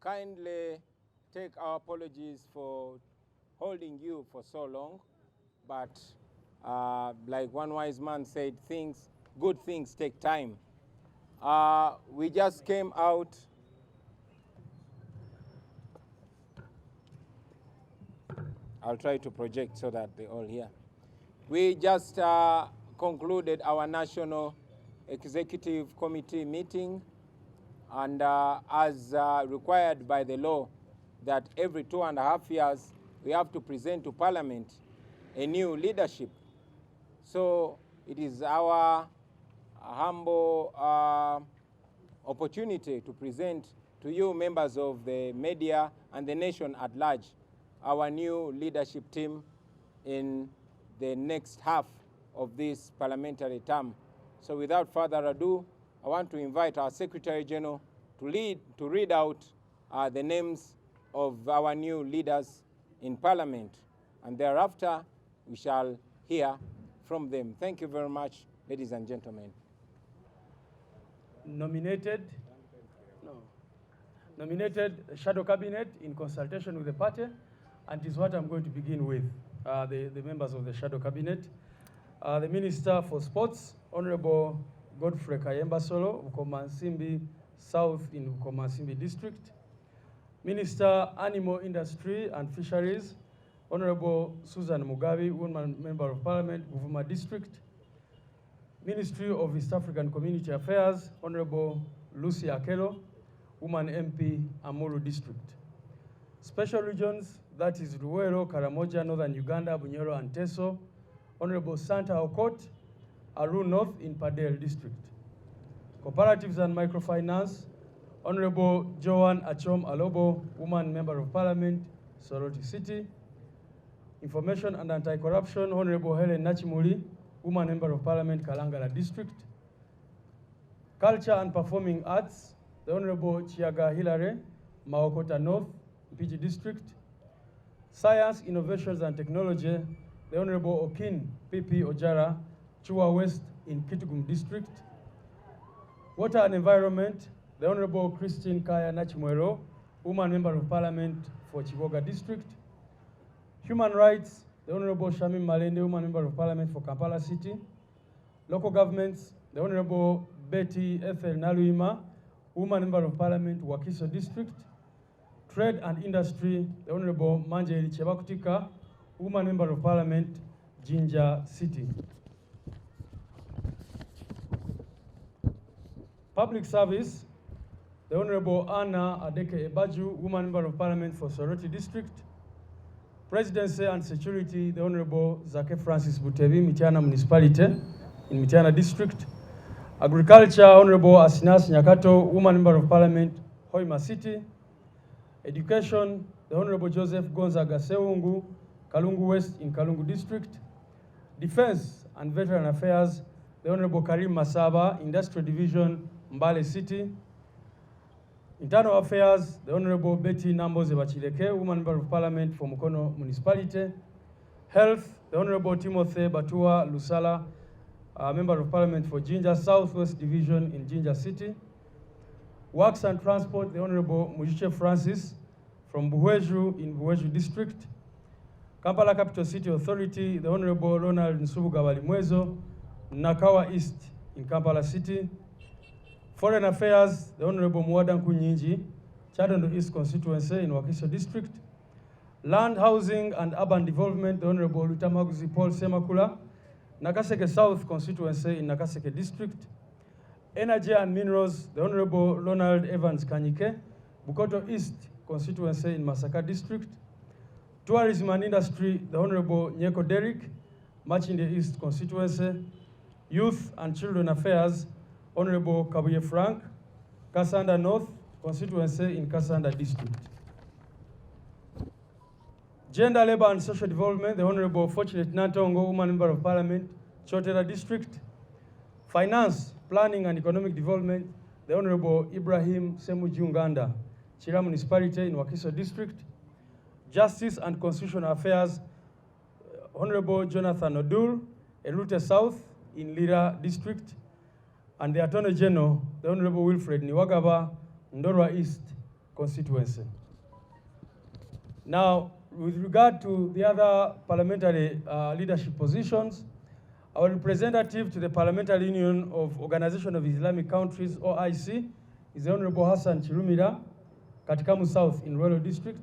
kindly take our apologies for holding you for so long, but like one wise man said, good things take time. We just came out I'll try to project so that they all hear. We just concluded our National Executive Committee meeting, and as required by the law, that every 2.5 years we have to present to Parliament a new leadership. So it is our humble opportunity to present to you, members of the media and the nation at large, our new leadership team in the next half of this parliamentary term. So without further ado, I want to invite our Secretary General to read out the names of our new leaders in Parliament, and thereafter we shall hear from them. Thank you very much, ladies and gentlemen. Nominated shadow cabinet in consultation with the party, and is what I'm going to begin with, the members of the shadow cabinet. The Minister for Sports, Honorable Godfrey Kayemba Solo, Bukomansimbi South in Bukomansimbi District. Minister Animal Industry and Fisheries, Honorable Susan Mugabe, woman member of Parliament, Buvuma District. Ministry of East African Community Affairs, Honorable Lucy Akelo, woman MP, Amuru District. Special regions, that is Ruwero, Karamoja, Northern Uganda, Bunyoro and Teso, Honorable Santa Okot, Aru North in Padel District. Cooperatives and Microfinance, Honorable Joan Achom Alobo, woman member of Parliament, Soroti City. Information and Anti-Corruption, Honorable Helen Nachimuli, woman member of Parliament, Kalangala District. Culture and Performing Arts, the Honorable Chiaga Hilare, Maokota North, PG District. Science, Innovations and Technology, the Honorable Okin Pipi Ojara, Chua West in Kitgum District. Water and Environment, the Honorable Christine Kaya Nachimwero, woman member of Parliament for Chivoga District. Human Rights, the Honorable Shamim Malende, woman member of Parliament for Kampala City. Local Governments, the Honorable Betty Ethel Naluima, woman member of Parliament, Wakiso District. Trade and Industry, the Honorable Manjeri Chebakutika, woman member of Parliament, Jinja City. Public Service, the Honorable Anna Adeke Ebaju, woman member of Parliament for Soroti District. Presidency and Security, the Honorable Zake Francis Butebi, Mitiana Municipality in Mitiana District. Agriculture, Honorable Asinas Nyakato, woman member of Parliament, Hoima City. Education, the Honorable Joseph Gonzaga Seungu, Kalungu West in Kalungu District. Defense and Veteran Affairs, the Honorable Karim Masaba, Industrial Division, Mbale City. Internal Affairs, the Honorable Betty Namboze Bachileke, woman member of Parliament for Mukono Municipality. Health, the Honorable Timothy Batua Lusala, member of Parliament for Jinja Southwest Division in Jinja City. Works and Transport, the Honorable Mujiche Francis from Buweju in Buweju District. Kampala Capital City Authority, the Honorable Ronald Nsubuga Balimwezo, Nakawa East in Kampala City. Foreign Affairs, the Honorable Muadan Kunyinji, Chadondo East Constituency in Wakiso District. Land, Housing and Urban Development, the Honorable Lutamaguzi Paul Semakula, Nakaseke South Constituency in Nakaseke District. Energy and Minerals, the Honorable Ronald Evans Kanyike, Bukoto East Constituency in Masaka District. Tourism and Industry, the Honorable Nyeko Derrick, Machinde East Constituency. Youth and Children Affairs, Honorable Kabuye Frank, Kasanda North Constituency in Kasanda District. Gender, Labor and Social Development, the Honorable Fortunate Nantongo, woman member of Parliament, Chotera District. Finance, Planning and Economic Development, the Honorable Ibrahim Semujunganda, Chira Municipality in Wakiso District. Justice and Constitutional Affairs, Honorable Jonathan Odul, Elute South in Lira District. And the Attorney General, the Honorable Wilfred Niwagaba, Ndorwa East constituency. Now, with regard to the other parliamentary leadership positions, our representative to the Parliamentary Union of Organization of Islamic Countries, OIC, is the Honorable Hassan Chirumira, Katikamu South in Royal District.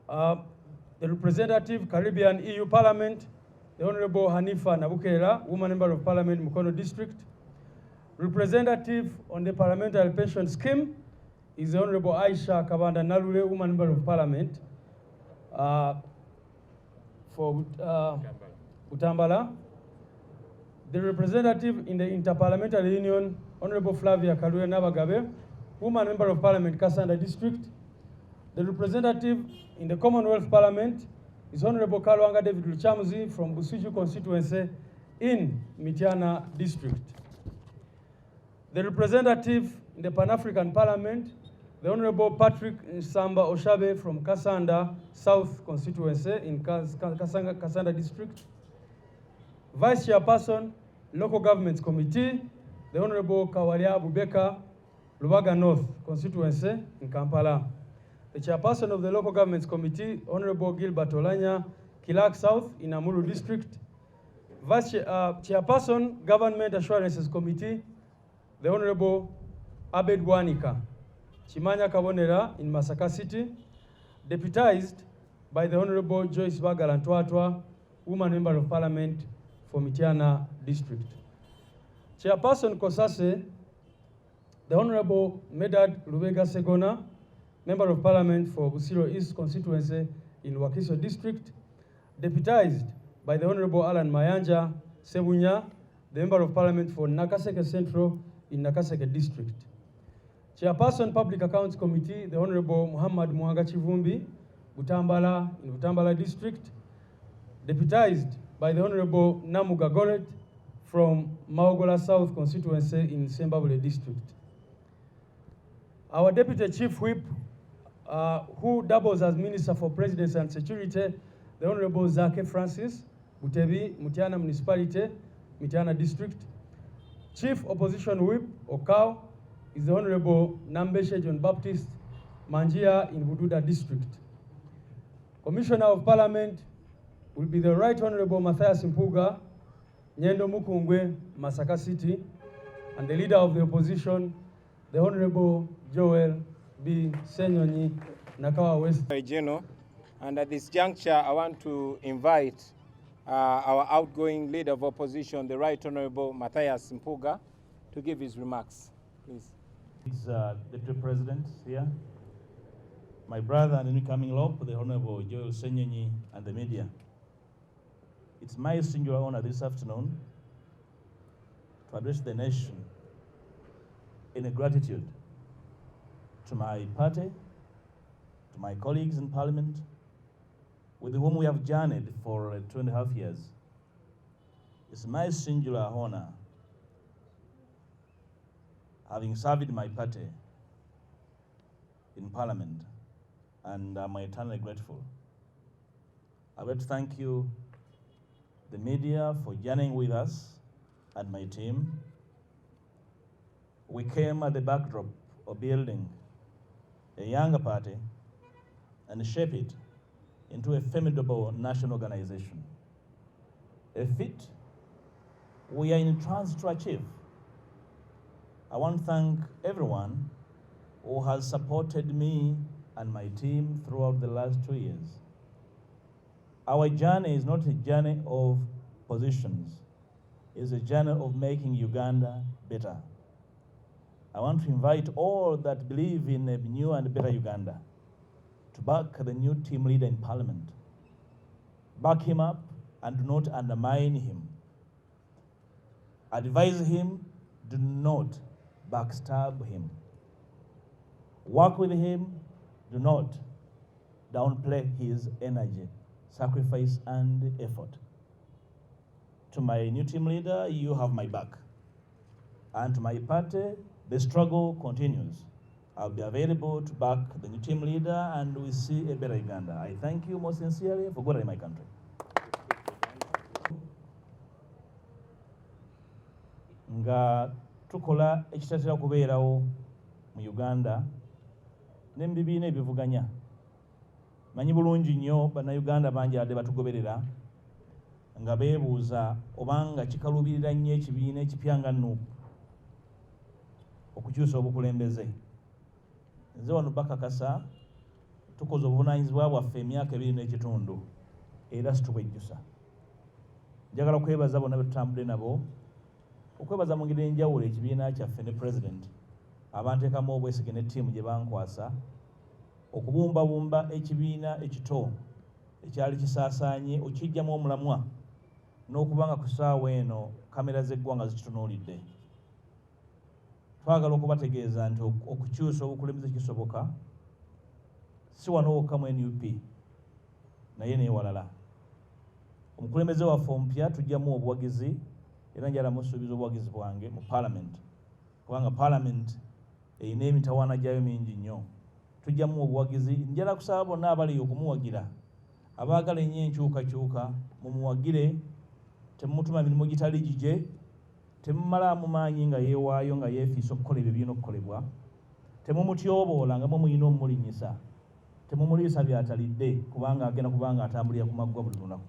The representative, Caribbean EU Parliament, the Honorable Hanifa Nabukera, Woman Member of Parliament, Mukono District. Representative on the Parliamentary Pension Scheme is the Honorable Aisha Kabanda Nalule, Woman Member of Parliament for Utambala. The representative in the Interparliamentary Union, Honorable Flavia Kalue Nabagabe, Woman Member of Parliament, Kasanda District. The representative in the Commonwealth Parliament is Honorable Kalwanga David Luchamuzi from Busiju constituency in Mityana District. The representative in the Pan-African Parliament, the Honorable Patrick Nsamba Oshabe from Kasanda South constituency in Kasanda District. Vice Chairperson, Local Governments Committee, the Honorable Kawalia Bubeka, Lubaga North constituency in Kampala. The Chairperson of the Local Governments Committee, Honorable Gilbert Olanya, Kilak South in Amuru District. Vice Chairperson, Government Assurances Committee, the Honorable Abed Wanika, Chimanya Kabonera in Masaka City, deputized by the Honorable Joyce Bagalantwatwa, Woman Member of Parliament for Mityana District. Chairperson Kosase, the Honorable Medad Lubega Segona, Member of Parliament for Busiro East constituency in Wakiso District, deputized by the Honorable Alan Mayanja Sebunya, the Member of Parliament for Nakaseke Central in Nakaseke District. Chairperson Public Accounts Committee, the Honorable Muhammad Mwanga Chivumbi, Butambala in Butambala District, deputized by the Honorable Namuga Goret from Maogola South constituency in Sembabule District. Our Deputy Chief Whip, who doubles as Minister for Presidency and Security, the Honorable Zake Francis Butebi, Mityana Municipality, Mityana District. Chief Opposition Whip, Okao, is the Honorable Nambeshe John Baptist Manjia in Bududa District. Commissioner of Parliament will be the Right Honorable Matthias Mpuuga, Nyendo Mukungwe, Masaka City, and the Leader of the Opposition, the Honorable Joel Ssenyonyi, Nakawa West. General, and at this juncture, I want to invite our outgoing Leader of Opposition, the Right Honorable Matthias Mpuuga, to give his remarks, please. Deputy President here, my brother and incoming law, the Honorable Joel Ssenyonyi, and the media. It's my singular honor this afternoon to address the nation in gratitude to my party, to my colleagues in Parliament, with whom we have journeyed for 2.5 years. It's my singular honor, having served my party in Parliament, and I'm eternally grateful. I would thank you, the media, for journeying with us and my team. We came at the backdrop of building a younger party and shape it into a formidable national organization. A feat we are in transit to achieve. I want to thank everyone who has supported me and my team throughout the last 2 years. Our journey is not a journey of positions, it's a journey of making Uganda better. I want to invite all that believe in a new and better Uganda to back the new team leader in Parliament. Back him up and do not undermine him. Advise him, do not backstab him. Work with him, do not downplay his energy, sacrifice, and effort. To my new team leader, you have my back. And to my party, the struggle continues. I'll be available to back the new team leader, and we see a better Uganda. I thank you most sincerely for good in my country. Nga tukola ekitatera kubeerawo mu Uganda ne mu bibiina ebivuganya. Manyi bulungi nnyo bannayuganda bangi abadde batugoberera nga beebuuza obanga kikalubirira nnyo ekibiina ekipya nga Nuupu okukyusa obukulembeze. Nze wano bakakasa tukoze obuvunaanyizibwa bwaffe emyaka 2 n'ekitundu era situbwejjusa. Njagala kwebaza bonna betutambudde nabo, okwebaza mu ngeri enjawulo ekibiina kyaffe ne President abanteekamu obwesige ne ttiimu gye bankwasa okubumbabumba ekibiina ekito ekyali kisaasaanye okijjamu omulamwa n'okubanga ku ssaawa eno kamera z'eggwanga zikitunuulidde. Twagala okubategeeza nti okukyusa obukulembeze kisoboka, si wano wokka mu NUP naye n'ewalala. Omukulembeze waffe omupya tujjamu obuwagizi era njala musuubiza obuwagizi bwange mu Parliament, kubanga Parliament erina emitawaana gyayo mingi nnyo. Tujjamu obuwagizi. Njala kusaba bonna abali okumuwagira, abaagala ennyo enkyukakyuka mumuwagire, temumutuma mirimu gitali gigye, temummalaamu maanyi nga yeewaayo nga yeefiisa okukola ebyo birina okukolebwa, temumutyoboola nga muyina omumulinyisa, temumuliisa byatalidde kubanga agenda kubanga atambulira ku maggwa buli lunaku.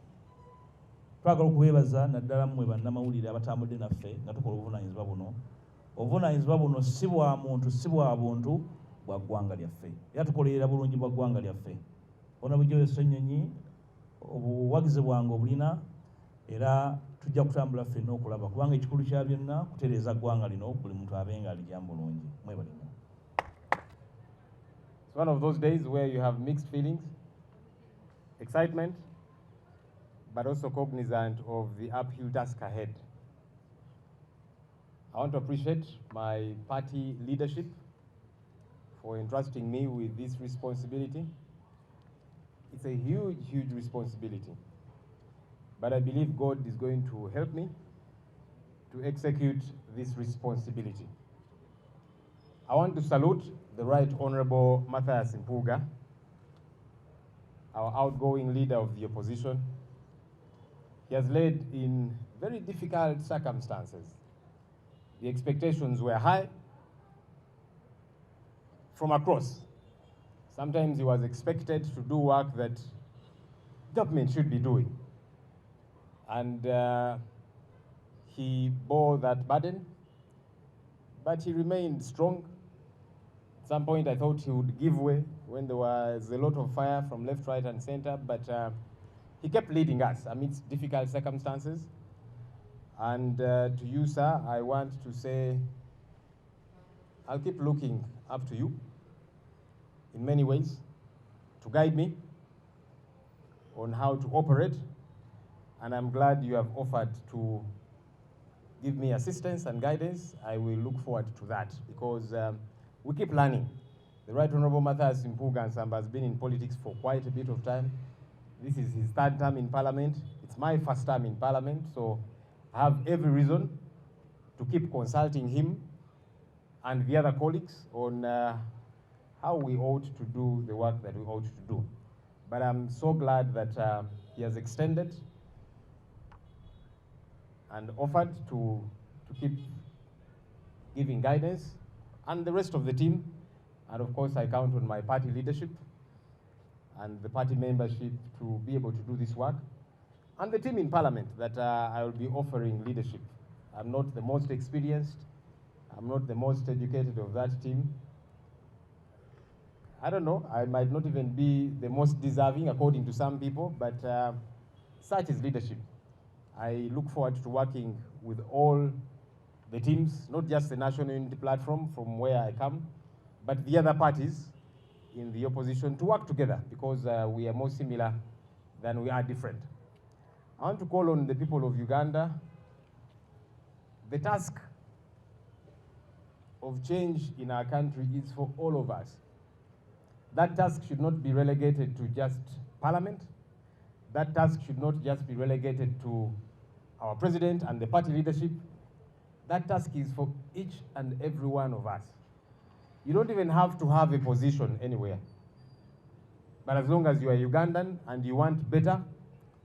Twagala okubeebaza naddala mmwe bannamawulire abatambudde naffe nga tukola obuvunaanyizibwa buno. Obuvunaanyizibwa buno si bwa muntu, si bwa buntu, bwa ggwanga lyaffe. Era tukolerera bulungi bwa ggwanga lyaffe. Ono Joel Ssenyonyi obuwagizi bwange obulina era tujja kutambula ffenna okulaba kubanga ekikulu kya byonna kutereeza ggwanga lino buli muntu abenga alijjamu bulungi. Mwebale nnyo. It's one of those days where you have mixed feelings, excitement, but also cognizant of the uphill task ahead. I want to appreciate my party leadership for entrusting me with this responsibility. It's a huge, huge responsibility, but I believe God is going to help me to execute this responsibility. I want to salute the Right Honorable Mpuuga, our outgoing leader of the opposition. He has led in very difficult circumstances. The expectations were high from across. Sometimes he was expected to do work that government should be doing. And he bore that burden, but he remained strong. At some point I thought he would give way when there was a lot of fire from left, right, and center, but he kept leading us amidst difficult circumstances. And to you, sir, I want to say, I'll keep looking up to you in many ways to guide me on how to operate. And I'm glad you have offered to give me assistance and guidance. I will look forward to that because we keep learning. The Right Honorable Mpuuga has been in politics for quite a bit of time. This is his 3rd term in Parliament. It's my 1st term in Parliament, so I have every reason to keep consulting him and the other colleagues on how we ought to do the work that we ought to do. But I'm so glad that he has extended and offered to keep giving guidance, and the rest of the team. And of course, I count on my party leadership and the party membership to be able to do this work, and the team in Parliament that I will be offering leadership. I'm not the most experienced, I'm not the most educated of that team. I don't know, I might not even be the most deserving according to some people, but such is leadership. I look forward to working with all the teams, not just the National Unity Platform from where I come, but the other parties in the opposition to work together because we are more similar than we are different. I want to call on the people of Uganda. The task of change in our country is for all of us. That task should not be relegated to just Parliament. That task should not just be relegated to our president and the party leadership. That task is for each and every one of us. You don't even have to have a position anywhere. But as long as you are Ugandan and you want better,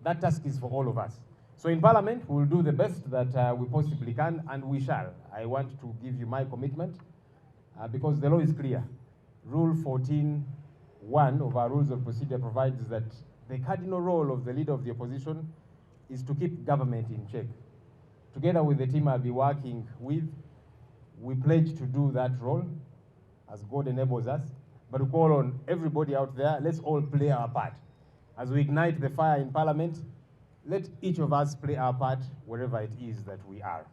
that task is for all of us. So in Parliament, we will do the best that we possibly can, and we shall. I want to give you my commitment because the law is clear. Rule 14(1) of our rules of procedure provides that the cardinal role of the leader of the opposition is to keep government in check. Together with the team I'll be working with, we pledge to do that role as God enables us. But we call on everybody out there, let's all play our part. As we ignite the fire in Parliament, let each of us play our part wherever it is that we are.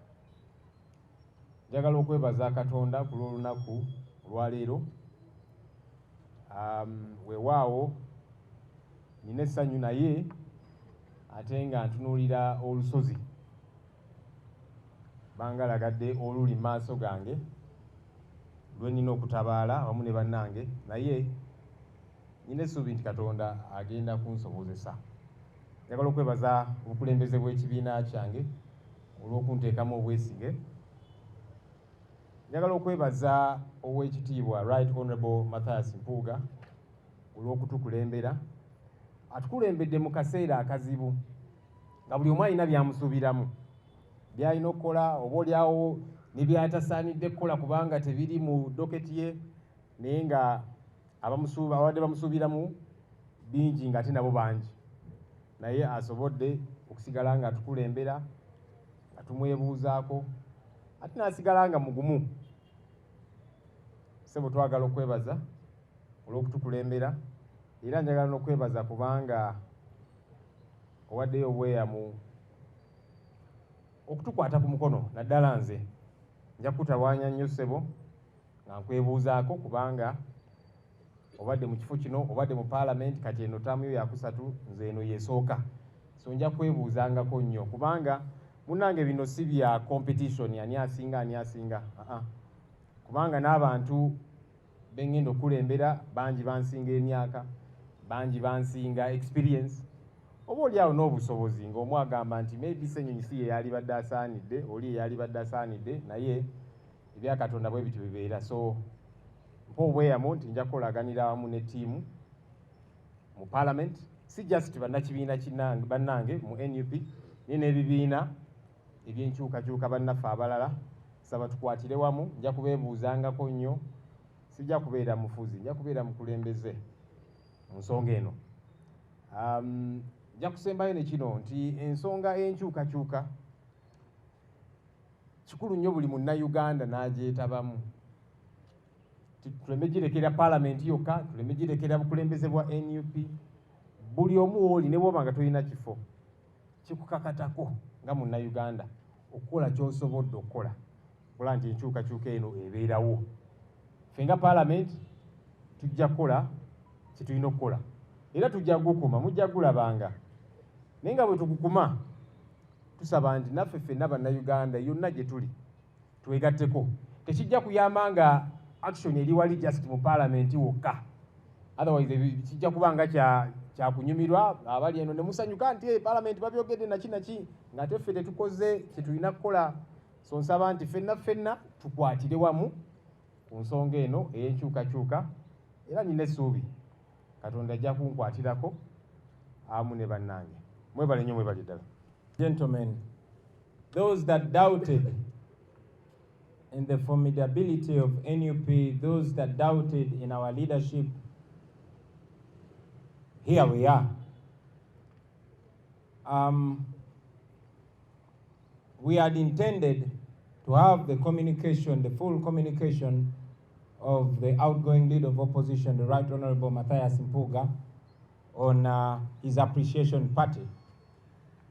Njagala okwebaza Katonda ku lw'olunaku olwaleero. Weewaawo nina essanyu naye ate nga ntunuulira olusozi bangalagadde oluli mu maaso gange lwe nina okutabaala wamu ne bannange, naye nina essuubi nti Katonda agenda kunsobozesa. Njagala okwebaza obukulembeze bw'ekibiina kyange olw'okunteekamu obwesige. Njagala okwebaza Oweekitiibwa Right Honourable Mathias Mpuuga olw'okutukulembera. Atukulembedde mu kaseera akazibu nga buli omu alina byamusuubiramu, by'alina okukola, oboolyawo ne byatasaanidde kukola kubanga tebiri mu doketi ye, naye nga abadde bamusuubiramu bingi ng'ate nabo bangi. Naye asobodde okusigala nga atukulembera, nga tumwebuuzaako, ate n'asigala nga mugumu. Ssebo twagala okwebaza olw'okutukulembera, era njagala n'okwebaza kubanga owaddeyo obweyamu okutukwata ku mukono. Naddala nze nja kutawaanya nnyo ssebo nga nkwebuuzaako kubanga obadde mu kifo kino, obadde mu Parliament, kati eno ttaamu yo yakusatu, nze eno yeesooka. So nja kwebuuzangako nnyo kubanga munnange bino si bya competition ani asinga. Kubanga n'abantu bengenda okulembera bangi bansinga emyaka, bangi bansinga experience, oba oliawo n'obusobozi ng'omu agamba nti maybe Ssenyonyi si ye yali badde asaanidde, oli ye yali badde asaanidde, naye ebya Katonda bwe bityo bibeera. So mpa obweyamu nti nja kukolaganira wamu ne ttiimu mu Parliament, si just bannakibiina bannange mu NUP naye n'ebibiina ebyenkyukakyuka bannaffe abalala. Saba tukwatire wamu, nja kubeebuuzangako nnyo, sijja kubeera mufuzi, nja kubeera mukulembeze mu nsonga eno. Nja kusembayo ne kino nti ensonga enkyukakyuka kikulu nnyo buli munnayuganda n'agyetabamu. Tuleme girekera Parliament yokka, tuleme girekera bukulembeze bwa NUP. Buli omu wooli ne bw'oba nga tolina kifo, kikukakatako nga munnayuganda okukola ky'osobodde okukola, kola nti enkyukakyuka eno ebeerawo. Ffe nga Parliament tujja kukola kye tulina okukola, era tujja gukuma, mujja gulabanga. Naye nga bwe tugukuma, tusaba nti naffe ffenna bannayuganda yonna gye tuli twegatteko. Tekijja kuyamba nga action eri wali just mu Parliament wokka, otherwise kijja kuba nga kyakunyumirwa abali eno ne musanyuka nti Parliament babyogedde naki ng'ate ffe tetukoze kye tulina kukola. So nsaba nti ffenna tukwatire wamu ku nsonga eno ey'enkyukakyuka, era nina essuubi Katonda ajja kunkwatirako awamu ne bannange. Mwebale nnyo, mwebale ddala. Gentlemen, those that doubted in the formidability of NUP, those that doubted in our leadership, here we are. We had intended to have the communication, the full communication of the outgoing leader of opposition, the Right Honourable Mathias Mpuuga, on his appreciation party.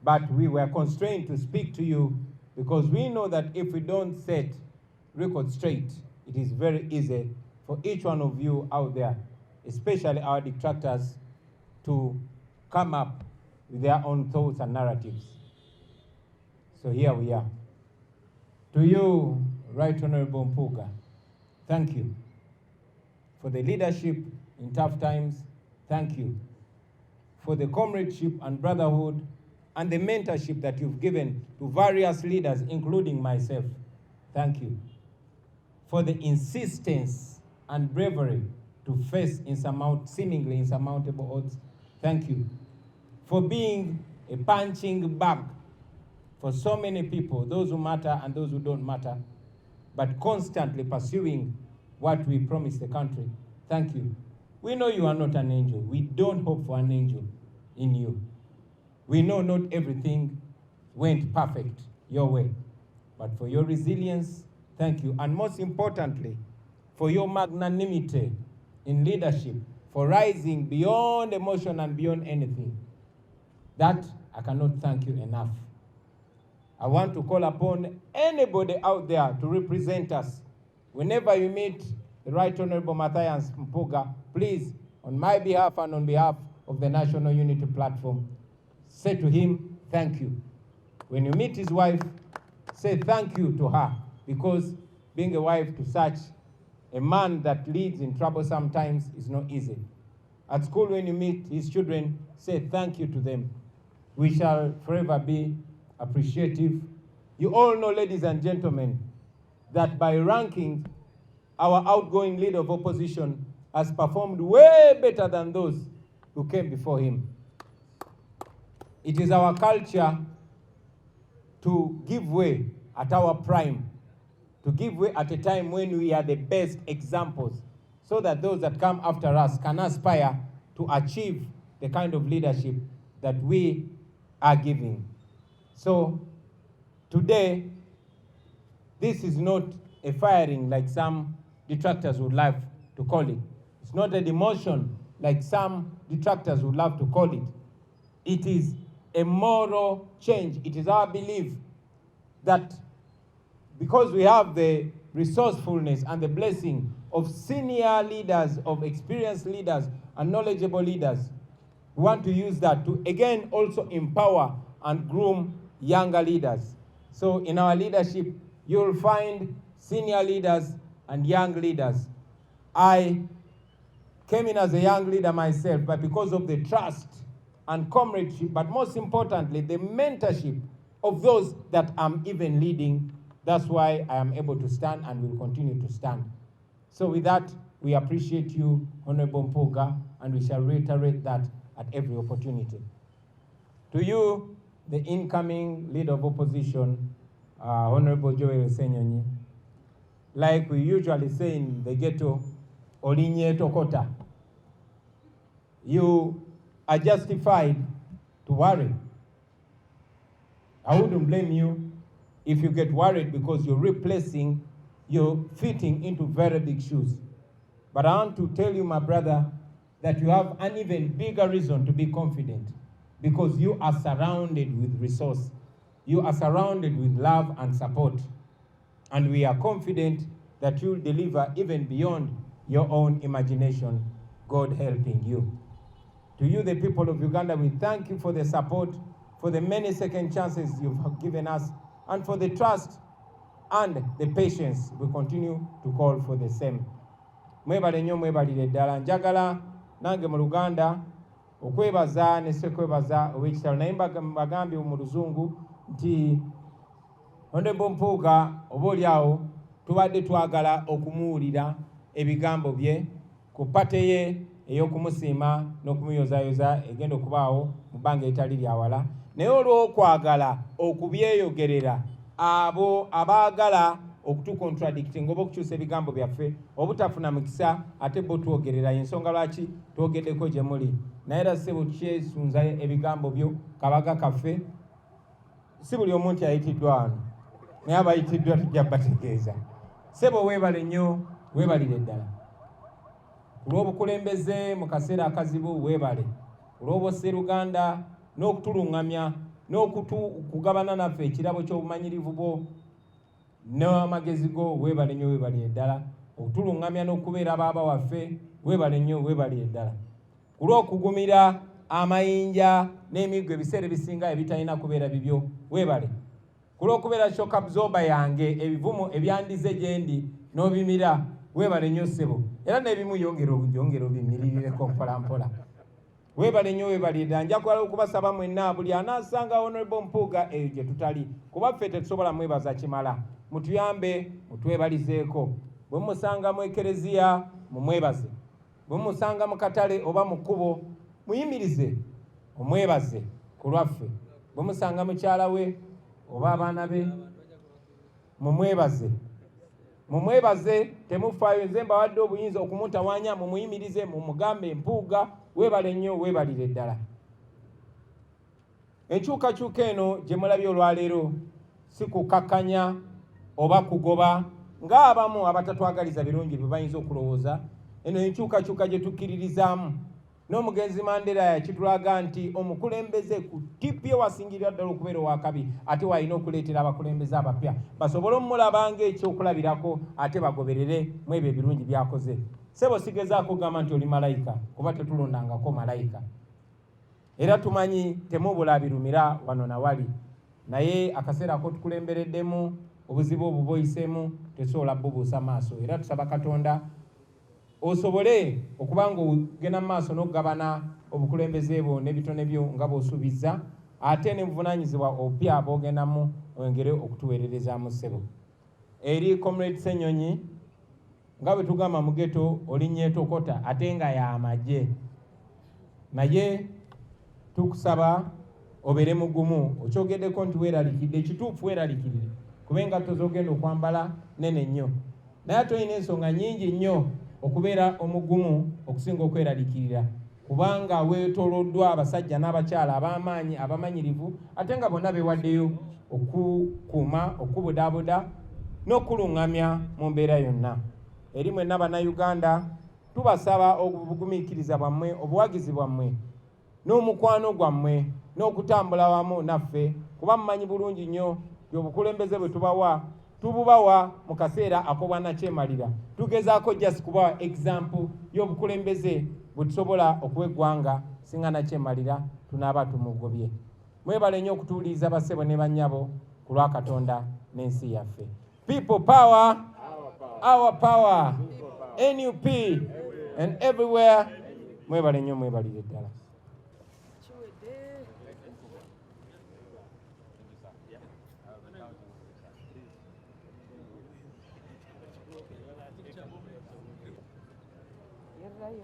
But we were constrained to speak to you because we know that if we don't set record straight, it is very easy for each one of you out there, especially our detractors, to come up with their own thoughts and narratives. So here we are. To you, Right Honourable Mpuuga, thank you for the leadership in tough times. Thank you for the comradeship and brotherhood and the mentorship that you've given to various leaders, including myself. Thank you for the insistence and bravery to face seemingly insurmountable odds. Thank you for being a punching bag for so many people, those who matter and those who don't matter, but constantly pursuing what we promised the country. Thank you. We know you are not an angel. We don't hope for an angel in you. We know not everything went perfect your way, but for your resilience, thank you. And most importantly, for your magnanimity in leadership, for rising beyond emotion and beyond anything. That I cannot thank you enough. I want to call upon anybody out there to represent us. Whenever you meet the Right Honorable Matthias Mpuuga, please, on my behalf and on behalf of the National Unity Platform, say to him, thank you. When you meet his wife, say thank you to her, because being a wife to such a man that leads in trouble sometimes is not easy. At school, when you meet his children, say thank you to them. We shall forever be appreciative. You all know, ladies and gentlemen, that by ranking, our outgoing leader of opposition has performed way better than those who came before him. It is our culture to give way at our prime, to give way at a time when we are the best examples, so that those that come after us can aspire to achieve the kind of leadership that we are giving. So today, this is not a firing like some detractors would like to call it. It's not a demotion like some detractors would love to call it. It is a moral change. It is our belief that because we have the resourcefulness and the blessing of senior leaders, of experienced leaders and knowledgeable leaders, we want to use that to again also empower and groom younger leaders. So in our leadership, you'll find senior leaders and young leaders. I came in as a young leader myself, but because of the trust and comradeship, but most importantly, the mentorship of those that I'm even leading, that's why I am able to stand and will continue to stand. So with that, we appreciate you, Honorable Mpuuga, and we shall reiterate that at every opportunity. To you, the incoming leader of opposition, Honorable Joel Ssenyonyi, like we usually say in the ghetto, Olinye Tokota, you are justified to worry. I wouldn't blame you if you get worried because you're fitting into very big shoes. But I want to tell you, my brother, that you have an even bigger reason to be confident, because you are surrounded with resource. You are surrounded with love and support. And we are confident that you'll deliver even beyond your own imagination, God helping you. To you, the people of Uganda, we thank you for the support, for the many second chances you've given us, and for the trust and the patience. We continue to call for the same. Mwebale nnyo, mwebalire ddala. Njagala nange mu Luganda okwebaza ne sekwebaza ow'ekitalo, naye mbagambye mu Luzungu nti Honorable Mpuuga oboolyawo tubadde twagala okumuwulira ebigambo bye ku pate ye ey'okumusiima n'okumuyozaayoza egenda okubaawo mu bbanga eritali lya wala, naye olw'okwagala okubyeyogerera abo abaagala okutukontradicting oba okukyusa ebigambo byaffe obutafuna mukisa ate bo twogerera ensonga lwaki twogeddeko gye muli, naye era ssebo kyesunza ebigambo byo kabaga kaffe. Si buli omuntu yayitiddwa wano, naye abayitiddwa tujja bategeeza. Ssebo weebale nnyo, weebalire ddala ku lw'obukulembeze mu kaseera akazibu, weebale ku lw'obusseruganda n'okutuluŋŋamya n'okugabana naffe ekirabo ky'obumanyirivu bwo n'amagezi go, weebale nnyo, weebalire ddala okutuluŋŋamya n'okubeera baaba waffe, weebale nnyo, weebalire ddala ku lw'okugumira amayinja n'emiggo ebiseera ebisinga ebitalina kubeera bibyo, weebale ku lw'okubeera shock absorber yange ebivumo ebyandize gye ndi n'obimira, weebale nnyo ssebo, era n'ebimu yongera obimirireko mpola mpola. Weebale nnyo, weebalire ddala. Nja kwala okubasaba mwenna buli anaasanga Honorable Mpuuga eyo gye tutali, kuba ffe tetusobola mwebaza kimala, mutuyambe mutwebalizeeko. Bwe mumusanga mu ekereziya mumwebaze, bwe mumusanga mu katale oba mu kkubo muyimirize omwebaze ku lwaffe, bwe musanga mukyala we oba abaana be mumwebaze mumwebaze temufaayo nze mbawadde obuyinza okumutawaanya mumuyimirize mumugambe Mpuuga weebale nnyo weebalire ddala. Enkyukakyuka eno gye mulabye olwaleero si kukakkanya oba kugoba ng'abamu abatatwagaliza birungi bye bayinza okulowooza. Eno enkyukakyuka gye tukkiririzaamu n'omugenzi Mandela yakitulaga nti omukulembeze ku tipi ewasingirira ddala okubeera owakabi ate walina okuleetera abakulembeze abapya basobole omulaba ng'ekyokulabirako ate bagoberere mu ebyo ebirungi byakoze. Ssebo sigezaako kugamba nti oli malayika kuba tetulondangako malayika, era tumanyi temubula birumira wano na wali, naye akaseera ako tukulembereddemu obuzibu obwo bwoyiseemu tesobola bubuusa maaso, era tusaba Katonda osobole okubanga ogenda mu maaso n'okugabana obukulembeze bwo n'ebitone byo nga bw'osuubiza, ate ne buvunaanyizibwa obupya bw'ogendamu oyongere okutuweererezaamu ssebo. Eri Comrade Ssenyonyi nga bwe tugamba mu ghetto oli nyeetokota ate nga y'amagye, naye tukusaba obeere mugumu. Okyogeddeko nti weeralikidde, ekituufu weeralikirire kuba engatto z'ogenda okwambala nene nnyo, naye ate olina ensonga nnyingi nnyo okubeera omugumu okusinga okweralikirira, kubanga weetooloddwa abasajja n'abakyala ab'amaanyi abamanyirivu ate nga bonna beewaddeyo okukuuma okubudaabuda n'okuluŋŋamya mu mbeera yonna. Eri mwenna bannayuganda tubasaba obugumiikiriza bwammwe, obuwagizi bwammwe n'omukwano gwammwe n'okutambula wamu naffe, kuba mumanyi bulungi nnyo obukulembeze bwe tububawa mu kaseera ak'obwannakyemalira. Tugezaako just kubawa example y'obukulembeze bwe tusobola okuwa eggwanga singa nakyemalira tunaaba tumugobye. Mwebale nnyo okutuuliriza bassebo ne bannyabo ku lwa Katonda n'ensi yaffe. People power, our power, NUP and everywhere. Mwebale nnyo mwebalire ddala. Right.